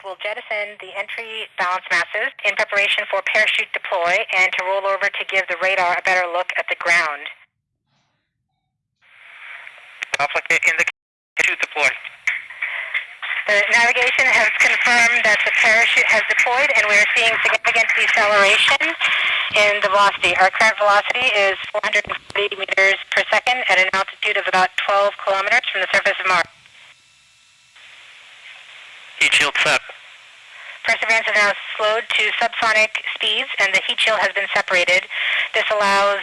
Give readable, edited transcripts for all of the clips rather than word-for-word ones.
will jettison the entry balance masses in preparation for parachute deploy and to roll over to give the radar a better look at the ground. In the parachute deploy. The navigation has confirmed that the parachute has deployed and we are seeing significant deceleration in the velocity. Our current velocity is 440 meters per second at an altitude of about 12 kilometers from the surface of Mars. Heat shield set. Perseverance is now slowed to subsonic speeds and the heat shield has been separated. This allows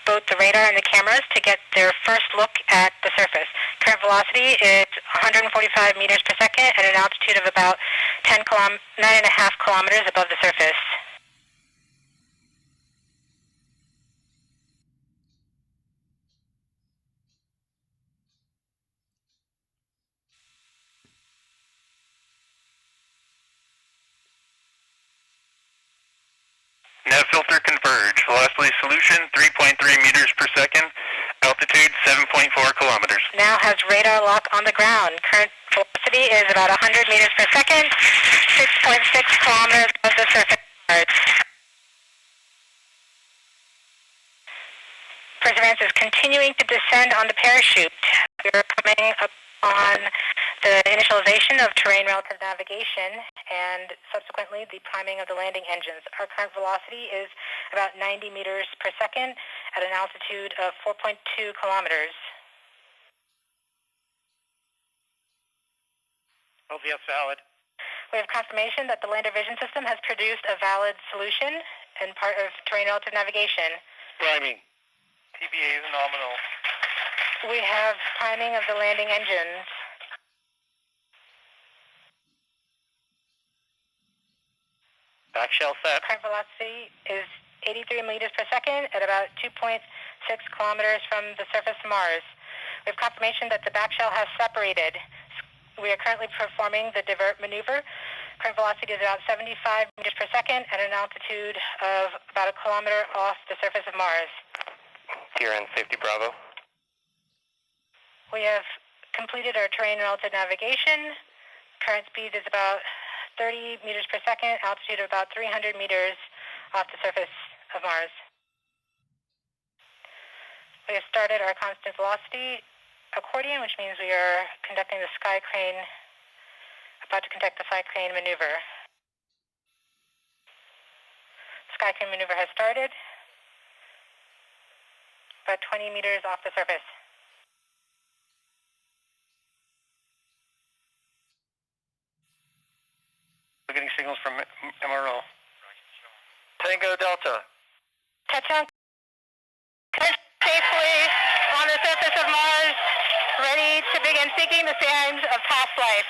both the radar and the cameras to get their first look at the surface. Current velocity is 145 meters per second at an altitude of about 9.5 kilometers above the surface. Nav filter converge. Velocity solution 3.3 meters per second. Altitude 7.4 kilometers. Now has radar lock on the ground. Current velocity is about 100 meters per second, 6.6 kilometers above the surface. Perseverance is continuing to descend on the parachute. We are coming up on the initialization of terrain relative navigation and subsequently the priming of the landing engines. Our current velocity is about 90 meters per second at an altitude of 4.2 kilometers. LVS valid. We have confirmation that the lander vision system has produced a valid solution and part of terrain relative navigation. Priming. TBA is nominal. We have priming of the landing engines. Back shell set. Current velocity is 83 meters per second at about 2.6 kilometers from the surface of Mars. We have confirmation that the back shell has separated. We are currently performing the divert maneuver. Current velocity is about 75 meters per second at an altitude of about a kilometer off the surface of Mars. Here in safety Bravo. We have completed our terrain relative navigation. Current speed is about 30 meters per second, altitude of about 300 meters off the surface of Mars. We have started our constant velocity accordion, which means we are conducting the sky crane, about to conduct the sky crane maneuver. Sky crane maneuver has started, about 20 meters off the surface. We're getting signals from MRO. Tango Delta. Touchdown. Safely on the surface of Mars, ready to begin seeking the signs of past life.